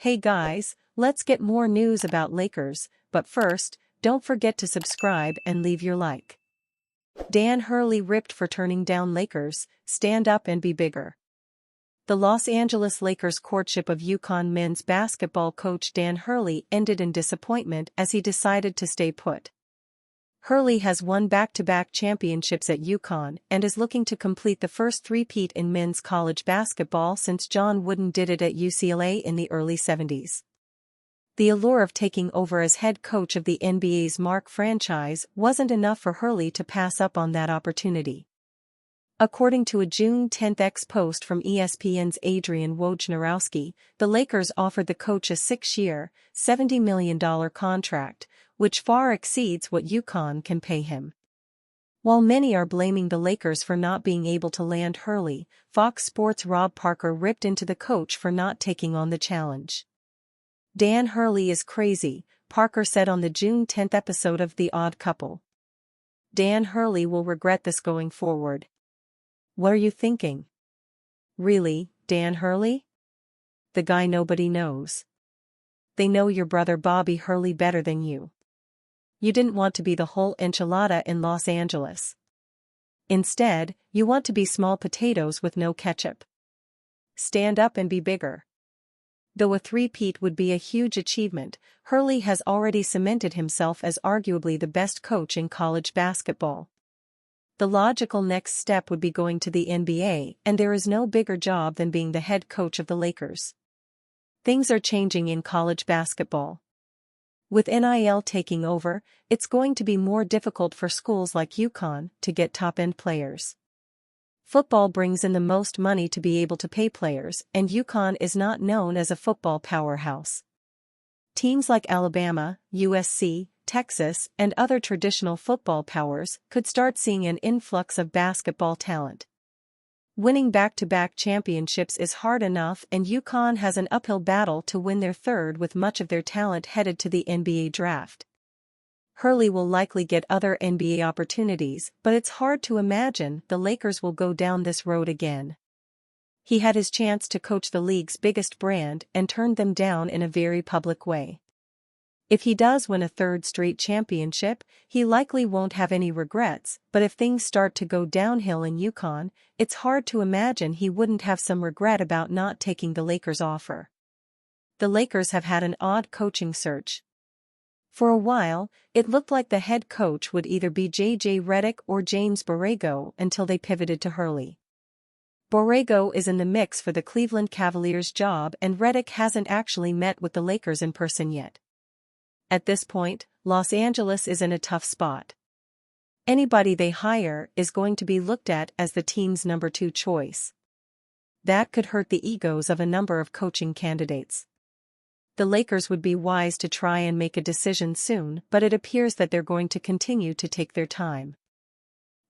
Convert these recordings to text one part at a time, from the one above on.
Hey guys, let's get more news about Lakers, but first, don't forget to subscribe and leave your like. Dan Hurley ripped for turning down Lakers, stand up and be bigger. The Los Angeles Lakers' courtship of UConn men's basketball coach Dan Hurley ended in disappointment as he decided to stay put. Hurley has won back-to-back championships at UConn and is looking to complete the first three-peat in men's college basketball since John Wooden did it at UCLA in the early 70s. The allure of taking over as head coach of the NBA's Mark franchise wasn't enough for Hurley to pass up on that opportunity. According to a June 10 X post from ESPN's Adrian Wojnarowski, the Lakers offered the coach a 6-year, $70 million contract, which far exceeds what UConn can pay him. While many are blaming the Lakers for not being able to land Hurley, Fox Sports' Rob Parker ripped into the coach for not taking on the challenge. Dan Hurley is crazy, Parker said on the June 10 episode of The Odd Couple. Dan Hurley will regret this going forward. What are you thinking? Really, Dan Hurley? The guy nobody knows. They know your brother Bobby Hurley better than you. You didn't want to be the whole enchilada in Los Angeles. Instead, you want to be small potatoes with no ketchup. Stand up and be bigger. Though a three-peat would be a huge achievement, Hurley has already cemented himself as arguably the best coach in college basketball. The logical next step would be going to the NBA, and there is no bigger job than being the head coach of the Lakers. Things are changing in college basketball. With NIL taking over, it's going to be more difficult for schools like UConn to get top-end players. Football brings in the most money to be able to pay players, and UConn is not known as a football powerhouse. Teams like Alabama, USC, Texas, and other traditional football powers could start seeing an influx of basketball talent. Winning back-to-back championships is hard enough, and UConn has an uphill battle to win their third with much of their talent headed to the NBA draft. Hurley will likely get other NBA opportunities, but it's hard to imagine the Lakers will go down this road again. He had his chance to coach the league's biggest brand and turned them down in a very public way. If he does win a third straight championship, he likely won't have any regrets, but if things start to go downhill in UConn, it's hard to imagine he wouldn't have some regret about not taking the Lakers' offer. The Lakers have had an odd coaching search. For a while, it looked like the head coach would either be Redick or James Borrego until they pivoted to Hurley. Borrego is in the mix for the Cleveland Cavaliers job, and Redick hasn't actually met with the Lakers in person yet. At this point, Los Angeles is in a tough spot. Anybody they hire is going to be looked at as the team's number 2 choice. That could hurt the egos of a number of coaching candidates. The Lakers would be wise to try and make a decision soon, but it appears that they're going to continue to take their time.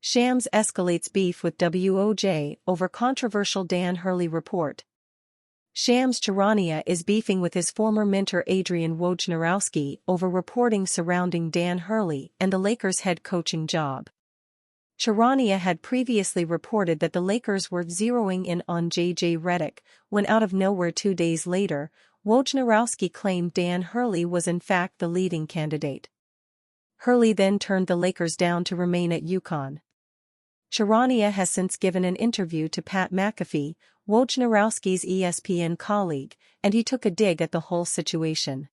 Shams escalates beef with WOJ over controversial Dan Hurley report. Shams Charania is beefing with his former mentor Adrian Wojnarowski over reporting surrounding Dan Hurley and the Lakers' head coaching job. Charania had previously reported that the Lakers were zeroing in on Redick, when out of nowhere 2 days later, Wojnarowski claimed Dan Hurley was in fact the leading candidate. Hurley then turned the Lakers down to remain at UConn. Charania has since given an interview to Pat McAfee, Wojnarowski's ESPN colleague, and he took a dig at the whole situation.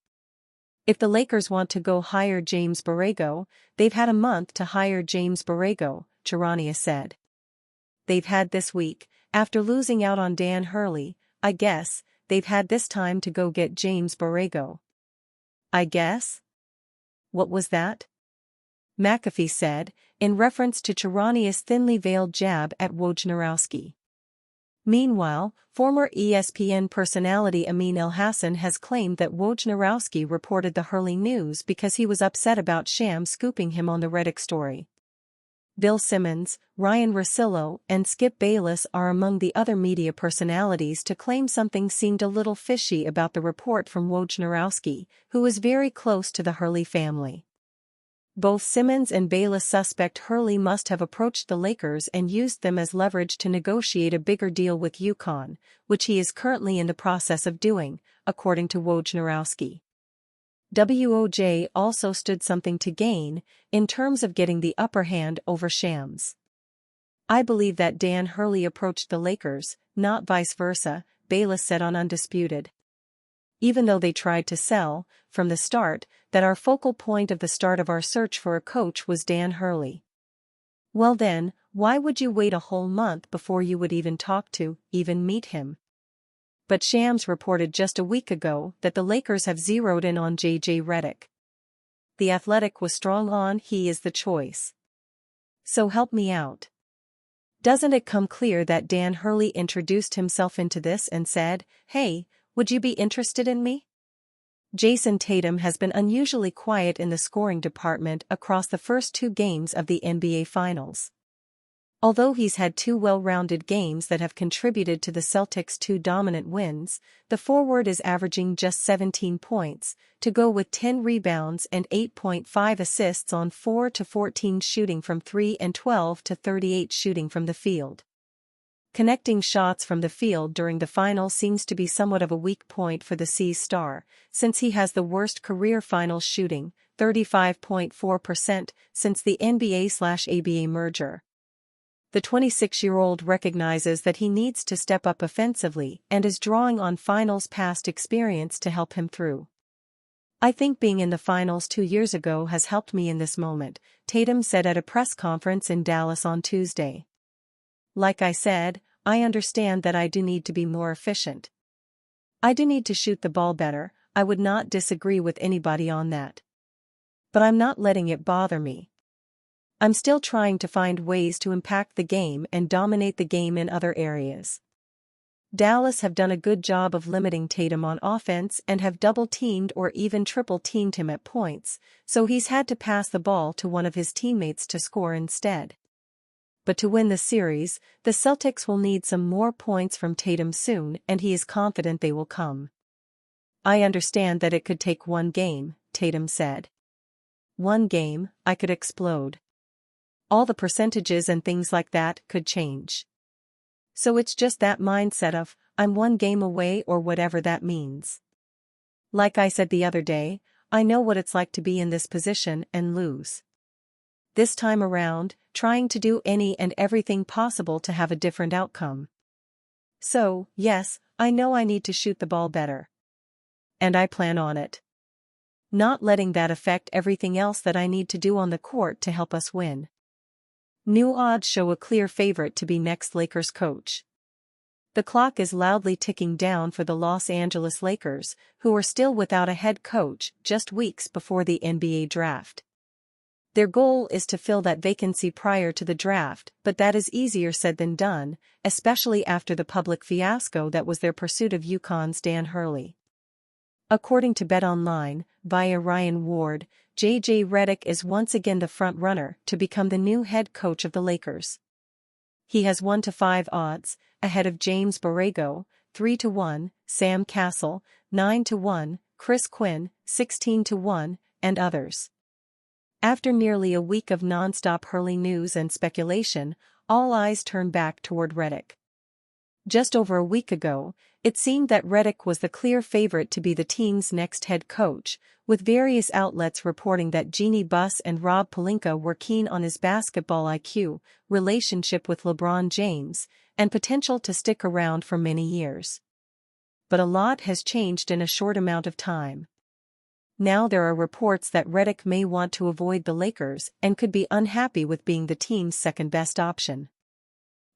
If the Lakers want to go hire James Borrego, they've had a month to hire James Borrego, Charania said. They've had this week, after losing out on Dan Hurley, I guess, they've had this time to go get James Borrego. I guess? What was that? McAfee said, in reference to Charania's thinly veiled jab at Wojnarowski. Meanwhile, former ESPN personality Amin El-Hassan has claimed that Wojnarowski reported the Hurley news because he was upset about Shams scooping him on the Redick story. Bill Simmons, Ryan Russillo, and Skip Bayless are among the other media personalities to claim something seemed a little fishy about the report from Wojnarowski, who is very close to the Hurley family. Both Simmons and Bayless suspect Hurley must have approached the Lakers and used them as leverage to negotiate a bigger deal with UConn, which he is currently in the process of doing, according to Wojnarowski. WOJ also stood something to gain, in terms of getting the upper hand over Shams. I believe that Dan Hurley approached the Lakers, not vice versa, Bayless said on Undisputed. Even though they tried to sell, from the start, that our focal point of the start of our search for a coach was Dan Hurley. Well then, why would you wait a whole month before you would even talk to, even meet him? But Shams reported just a week ago that the Lakers have zeroed in on J.J. Redick. The Athletic was strong on he is the choice. So help me out. Doesn't it come clear that Dan Hurley introduced himself into this and said, "Hey, would you be interested in me?" Jason Tatum has been unusually quiet in the scoring department across the first 2 games of the NBA Finals. Although he's had 2 well-rounded games that have contributed to the Celtics' 2 dominant wins, the forward is averaging just 17 points, to go with 10 rebounds and 8.5 assists on 4-14 shooting from 3 and 12-38 shooting from the field. Connecting shots from the field during the final seems to be somewhat of a weak point for the C's star, since he has the worst career finals shooting, 35.4%, since the NBA/ABA merger. The 26-year-old recognizes that he needs to step up offensively and is drawing on finals past experience to help him through. I think being in the finals 2 years ago has helped me in this moment, Tatum said at a press conference in Dallas on Tuesday. Like I said, I understand that I do need to be more efficient. I do need to shoot the ball better, I would not disagree with anybody on that. But I'm not letting it bother me. I'm still trying to find ways to impact the game and dominate the game in other areas. Dallas have done a good job of limiting Tatum on offense and have double-teamed or even triple-teamed him at points, so he's had to pass the ball to one of his teammates to score instead. But to win the series, the Celtics will need some more points from Tatum soon, and he is confident they will come. I understand that it could take 1 game, Tatum said. 1 game, I could explode. All the percentages and things like that could change. So it's just that mindset of, I'm 1 game away or whatever that means. Like I said the other day, I know what it's like to be in this position and lose. This time around, trying to do any and everything possible to have a different outcome. So, yes, I know I need to shoot the ball better. And I plan on it. Not letting that affect everything else that I need to do on the court to help us win. New odds show a clear favorite to be next Lakers coach. The clock is loudly ticking down for the Los Angeles Lakers, who are still without a head coach just weeks before the NBA draft. Their goal is to fill that vacancy prior to the draft, but that is easier said than done, especially after the public fiasco that was their pursuit of UConn's Dan Hurley. According to BetOnline, via Ryan Ward, J.J. Redick is once again the front-runner to become the new head coach of the Lakers. He has 1-5 odds, ahead of James Borrego, 3-1, Sam Cassell, 9-1, Chris Quinn, 16-1, and others. After nearly a week of non-stop Hurley news and speculation, all eyes turn back toward Redick. Just over a week ago, it seemed that Redick was the clear favorite to be the team's next head coach, with various outlets reporting that Jeannie Buss and Rob Pelinka were keen on his basketball IQ, relationship with LeBron James, and potential to stick around for many years. But a lot has changed in a short amount of time. Now there are reports that Redick may want to avoid the Lakers and could be unhappy with being the team's second-best option.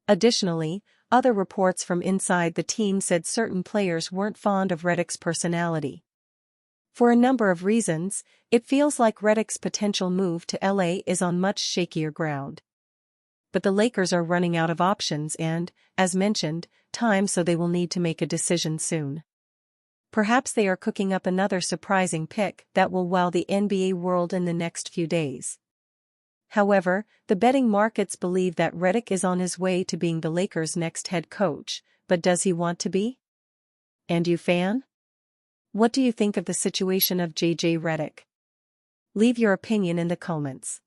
Additionally, other reports from inside the team said certain players weren't fond of Redick's personality. For a number of reasons, it feels like Redick's potential move to LA is on much shakier ground. But the Lakers are running out of options and, as mentioned, time, so they will need to make a decision soon. Perhaps they are cooking up another surprising pick that will wow the NBA world in the next few days. However, the betting markets believe that Redick is on his way to being the Lakers' next head coach, but does he want to be? And you, fan? What do you think of the situation of J.J. Redick? Leave your opinion in the comments.